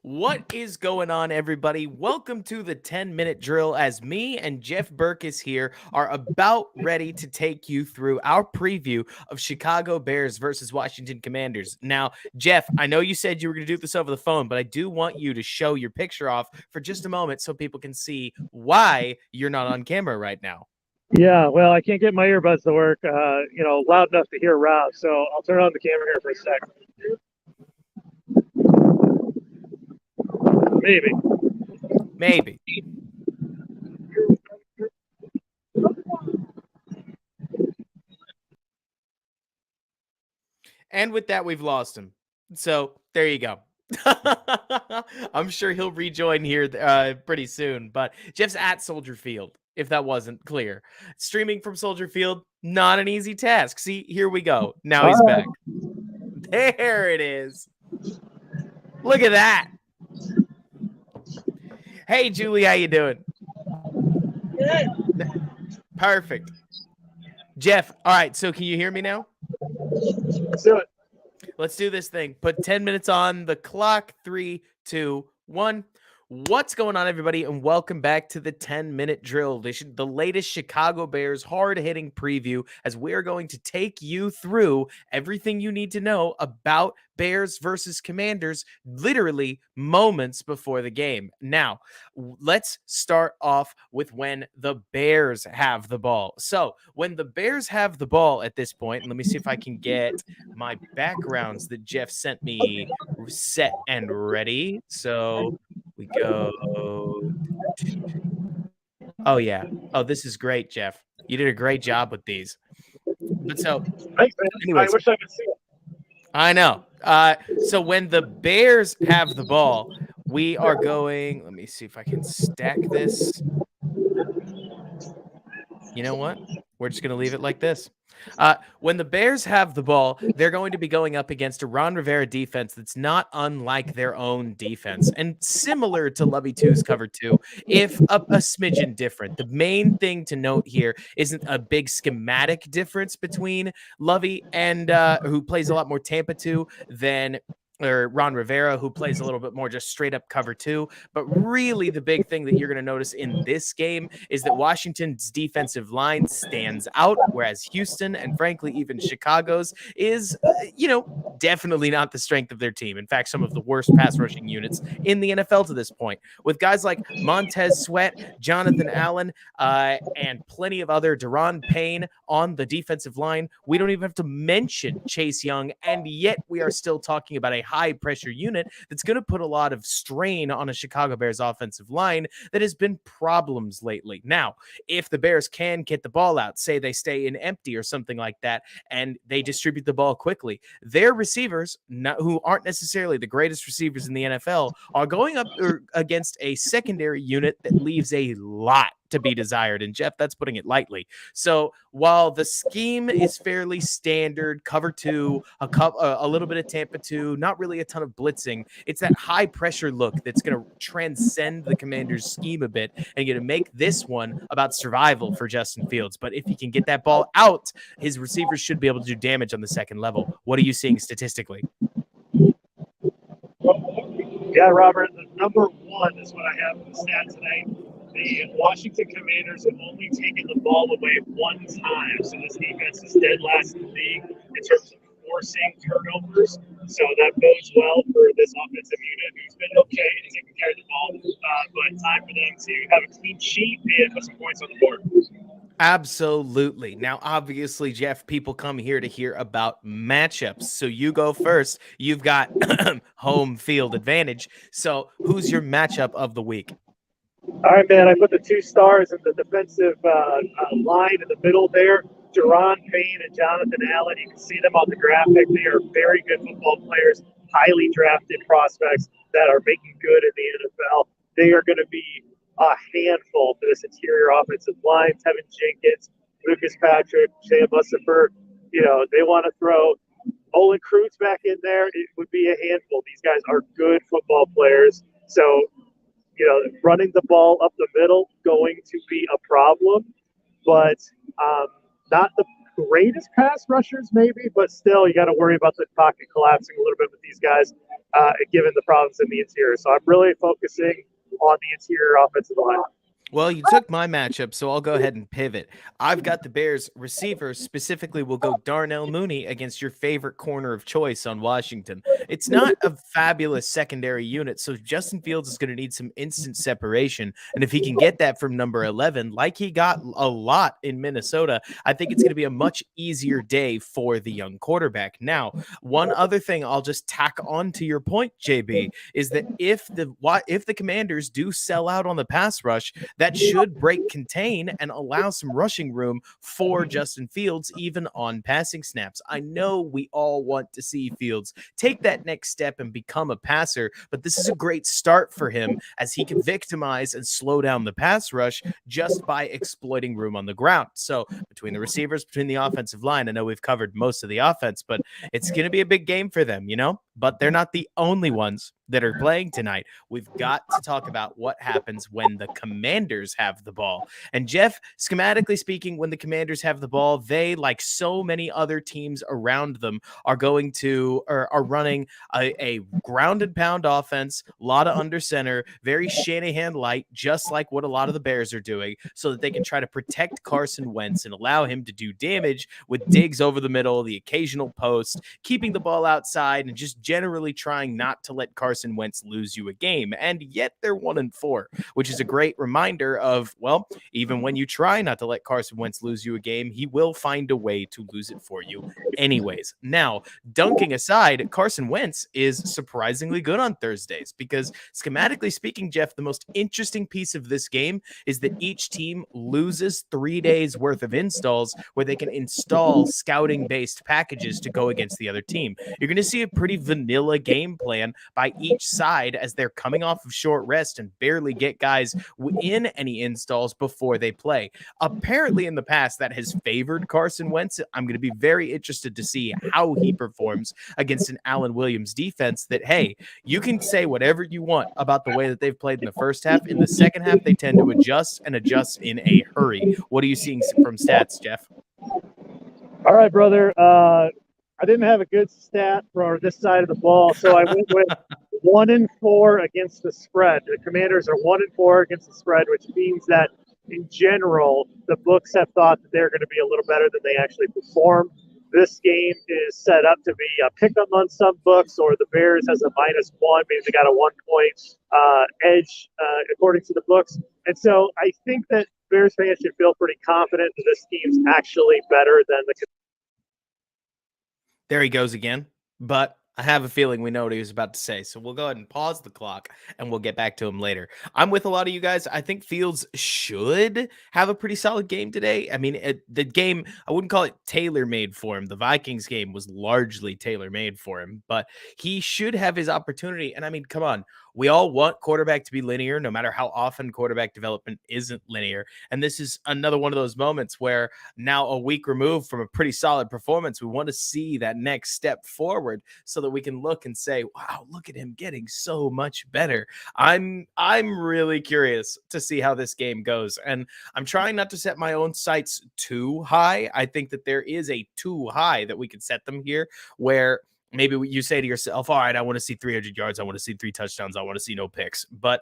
What is going on, everybody? Welcome to the 10-minute drill as me and Jeff Burkus here are about ready to take you through our preview of Chicago Bears versus Washington Commanders. Now, Jeff, I know you said you were going to do this over the phone, but I do want you to show your picture off for just a moment so people can see why you're not on camera right now. Yeah, well, I can't get my earbuds to work, loud enough to hear Rob. So I'll turn on the camera here for a second. Maybe. And with that, we've lost him. So there you go. I'm sure he'll rejoin here pretty soon. But Jeff's at Soldier Field, if that wasn't clear. Streaming from Soldier Field, not an easy task. See, here we go. Now he's back. There it is. Look at that. Hey, Julie, how you doing? Good. Perfect. Jeff, all right, so can you hear me now? Let's do it. Let's do this thing. Put 10 minutes on the clock. 3, 2, 1. What's going on, everybody, and welcome back to the 10-minute drill, the latest Chicago Bears hard-hitting preview, as we're going to take you through everything you need to know about Bears versus Commanders literally moments before the game. Now, let's start off with when the Bears have the ball. So, when the Bears have the ball at this point, and let me see if I can get my backgrounds that Jeff sent me set and ready. So, we go. Oh, yeah. Oh, this is great, Jeff. You did a great job with these. But so, Thanks, man. anyways, I wish I could see it. I know. So when the Bears have the ball, we are going. Let me see if I can stack this. You know what? We're just going to leave it like this. When the Bears have the ball, they're going to be going up against a Ron Rivera defense that's not unlike their own defense and similar to Lovey 2's cover 2, if a smidgen different. The main thing to note here isn't a big schematic difference between Lovey and who plays a lot more Tampa 2 than Ron Rivera, who plays a little bit more just straight up cover 2. But really the big thing that you're going to notice in this game is that Washington's defensive line stands out, whereas Houston and frankly even Chicago's is, definitely not the strength of their team. In fact, some of the worst pass rushing units in the NFL to this point, with guys like Montez Sweat, Jonathan Allen, and plenty of other Deron Payne on the defensive line. We don't even have to mention Chase Young, and yet we are still talking about a high pressure unit that's going to put a lot of strain on a Chicago Bears offensive line that has been problems lately. Now, if the Bears can get the ball out, say they stay in empty or something like that, and they distribute the ball quickly, their receivers, who aren't necessarily the greatest receivers in the NFL, are going up against a secondary unit that leaves a lot to be desired. And Jeff, that's putting it lightly. So while the scheme is fairly standard, cover 2, a little bit of Tampa 2, not really a ton of blitzing, it's that high pressure look that's going to transcend the Commanders' scheme a bit and going to make this one about survival for Justin Fields. But if he can get that ball out, his receivers should be able to do damage on the second level. What are you seeing statistically? Yeah, Robert, the number one is what I have in the stat tonight. The Washington Commanders have only taken the ball away one time, so this defense is dead last in the league in terms of forcing turnovers. So that bodes well for this offensive unit, who's been okay at taking care of the ball. But time for them to have a clean sheet and put some points on the board. Absolutely. Now, obviously, Jeff, people come here to hear about matchups. So you go first. You've got home field advantage. So who's your matchup of the week? All right, man, I put the 2 stars in the defensive line in the middle there. Deron Payne and Jonathan Allen. You can see them on the graphic. They are very good football players, highly drafted prospects that are making good in the NFL. They are going to be a handful for this interior offensive line. Tevin Jenkins, Lucas Patrick, Shea Mustafer. They want to throw Olin Kreutz back in there. It would be a handful. These guys are good football players. So, running the ball up the middle going to be a problem, but not the greatest pass rushers maybe, but still you got to worry about the pocket collapsing a little bit with these guys. given the problems in the interior. So I'm really focusing on the interior offensive line. Well, you took my matchup, so I'll go ahead and pivot. I've got the Bears receivers, specifically will go Darnell Mooney against your favorite corner of choice on Washington. It's not a fabulous secondary unit, so Justin Fields is going to need some instant separation. And if he can get that from number 11, like he got a lot in Minnesota, I think it's going to be a much easier day for the young quarterback. Now, one other thing I'll just tack on to your point, JB, is that if the Commanders do sell out on the pass rush, that should break contain and allow some rushing room for Justin Fields, even on passing snaps. I know we all want to see Fields take that next step and become a passer, but this is a great start for him as he can victimize and slow down the pass rush just by exploiting room on the ground. So between the receivers, between the offensive line, I know we've covered most of the offense, but it's going to be a big game for them, but they're not the only ones that are playing tonight. We've got to talk about what happens when the Commanders have the ball. And Jeff, schematically speaking, when the Commanders have the ball, they, like so many other teams around them, are running a ground and pound offense, a lot of under center, very Shanahan light, just like what a lot of the Bears are doing, so that they can try to protect Carson Wentz and allow him to do damage with digs over the middle, the occasional post, keeping the ball outside, and just generally trying not to let Carson Wentz lose you a game. And yet they're 1-4, which is a great reminder of, well, even when you try not to let Carson Wentz lose you a game, he will find a way to lose it for you anyways. Now, dunking aside, Carson Wentz is surprisingly good on Thursdays because, schematically speaking, Jeff, the most interesting piece of this game is that each team loses 3 days worth of installs where they can install scouting-based packages to go against the other team. You're going to see a pretty vanilla game plan by each side as they're coming off of short rest and barely get guys in any installs before they play. Apparently, in the past, that has favored Carson Wentz. I'm going to be very interested to see how he performs against an Allen Williams defense that, hey, you can say whatever you want about the way that they've played in the first half. In the second half, they tend to adjust in a hurry. What are you seeing from stats, Jeff? All right, brother. I didn't have a good stat for this side of the ball, so I went with 1-4 against the spread. The Commanders are 1-4 against the spread, which means that in general, the books have thought that they're going to be a little better than they actually perform. This game is set up to be a pick-up on some books, or the Bears has a -1, meaning they got a 1-point edge according to the books. And so I think that Bears fans should feel pretty confident that this team's actually better than the. There he goes again, but I have a feeling we know what he was about to say. So we'll go ahead and pause the clock and we'll get back to him later. I'm with a lot of you guys. I think Fields should have a pretty solid game today. I mean, the game, I wouldn't call it tailor-made for him. The Vikings game was largely tailor-made for him, but he should have his opportunity. And I mean, come on. We all want quarterback to be linear, no matter how often quarterback development isn't linear. And this is another one of those moments where now, a week removed from a pretty solid performance, we want to see that next step forward so that we can look and say, wow, look at him getting so much better. I'm really curious to see how this game goes. And I'm trying not to set my own sights too high. I think that there is a too high that we could set them here where maybe you say to yourself, all right, I want to see 300 yards. I want to see 3 touchdowns. I want to see no picks. But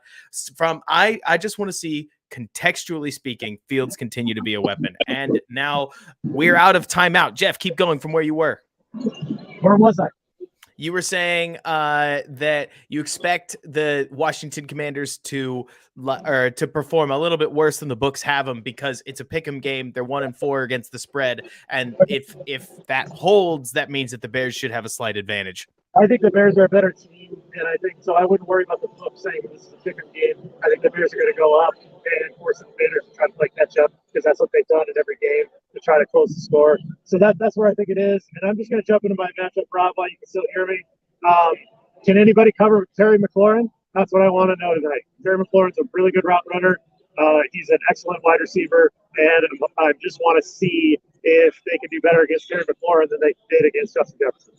I just want to see, contextually speaking, Fields continue to be a weapon. And now we're out of timeout. Jeff, keep going from where you were. Where was I? You were saying that you expect the Washington Commanders to perform a little bit worse than the books have them because it's a pick'em game. They're 1-4 against the spread, and if that holds, that means that the Bears should have a slight advantage. I think the Bears are a better team, and I think so. I wouldn't worry about the book saying this is a pick'em game. I think the Bears are going to go up and force the Commanders to try to play catch up because that's what they've done in every game to try to close the score. So that's where I think it is. And I'm just going to jump into my matchup, Rob, while you can still hear me. Can anybody cover Terry McLaurin? That's what I want to know tonight. Terry McLaurin's a really good route runner. He's an excellent wide receiver, and I just want to see if they can do better against Terry McLaurin than they did against Justin Jefferson.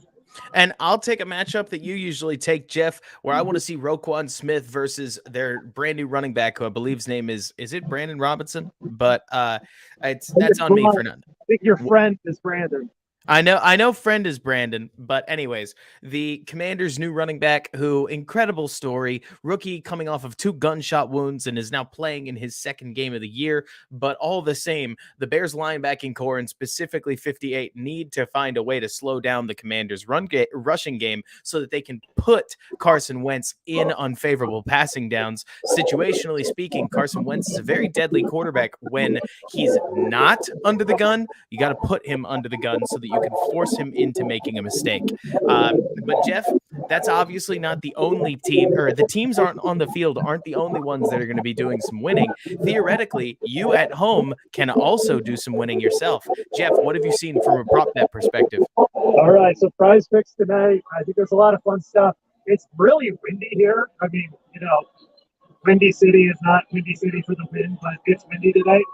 And I'll take a matchup that you usually take, Jeff, where I want to see Roquan Smith versus their brand new running back, who I believe his name is it Brandon Robinson? But that's on me for none. I think your friend is Brandon. I know friend is Brandon, but anyways, the Commanders' new running back, who incredible story, rookie coming off of 2 gunshot wounds and is now playing in his second game of the year. But all the same, the Bears linebacking core and specifically 58 need to find a way to slow down the Commanders' rushing game so that they can put Carson Wentz in unfavorable passing downs. Situationally speaking, Carson Wentz is a very deadly quarterback when he's not under the gun. You got to put him under the gun so that you can force him into making a mistake. But Jeff, that's obviously not the only team, or the teams aren't on the field aren't the only ones that are going to be doing some winning. Theoretically, you at home can also do some winning yourself. Jeff, what have you seen from a prop bet perspective? All right, so prize picks tonight. I think there's a lot of fun stuff. It's really windy here. I mean, Windy City is not Windy City for the win, but it's windy tonight.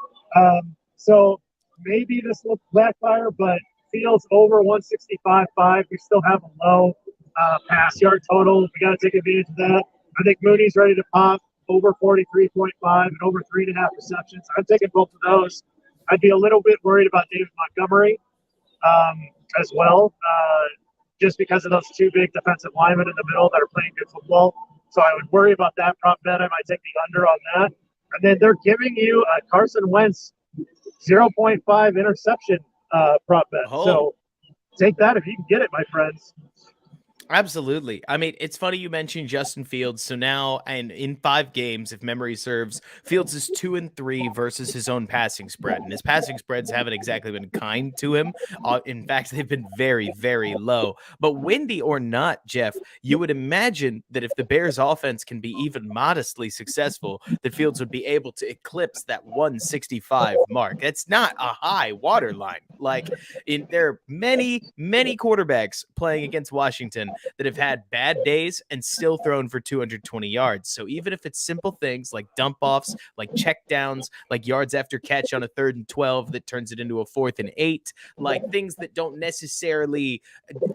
So maybe this will backfire, but Fields over 165.5. We still have a low pass yard total. We got to take advantage of that. I think Mooney's ready to pop over 43.5 and over 3.5 receptions. I'm taking both of those. I'd be a little bit worried about David Montgomery as well, just because of those 2 big defensive linemen in the middle that are playing good football. So I would worry about that prop bet. I might take the under on that. And then they're giving you a Carson Wentz 0.5 interception prop bet. Oh. So take that if you can get it, my friends. Absolutely. I mean, it's funny you mentioned Justin Fields. So now, and in 5 games, if memory serves, Fields is 2-3 versus his own passing spread, and his passing spreads haven't exactly been kind to him. In fact, they've been very, very low. But windy or not, Jeff, you would imagine that if the Bears' offense can be even modestly successful, that Fields would be able to eclipse that 165 mark. It's not a high waterline. Like, there are many, many quarterbacks playing against Washington that have had bad days and still thrown for 220 yards. So even if it's simple things like dump offs, like check downs, like yards after catch on a 3rd and 12 that turns it into a 4th and 8, like things that don't necessarily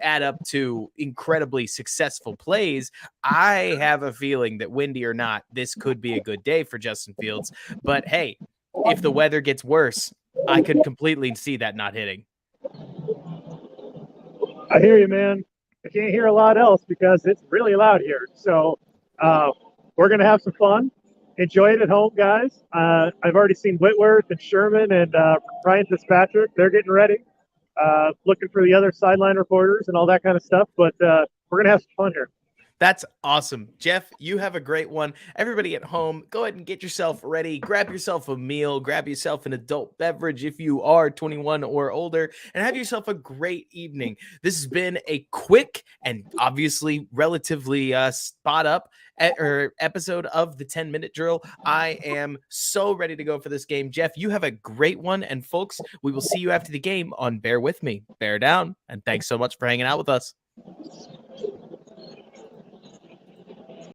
add up to incredibly successful plays, I have a feeling that windy or not, this could be a good day for Justin Fields. But hey, if the weather gets worse, I could completely see that not hitting. I hear you, man. I can't hear a lot else because it's really loud here. So we're going to have some fun. Enjoy it at home, guys. I've already seen Whitworth and Sherman and Ryan Fitzpatrick. They're getting ready, looking for the other sideline reporters and all that kind of stuff. But we're going to have some fun here. That's awesome. Jeff, you have a great one. Everybody at home, go ahead and get yourself ready. Grab yourself a meal. Grab yourself an adult beverage if you are 21 or older, and have yourself a great evening. This has been a quick and obviously relatively spot up episode of the 10-minute drill. I am so ready to go for this game. Jeff, you have a great one. And folks, we will see you after the game on Bear With Me, Bear Down. And thanks so much for hanging out with us.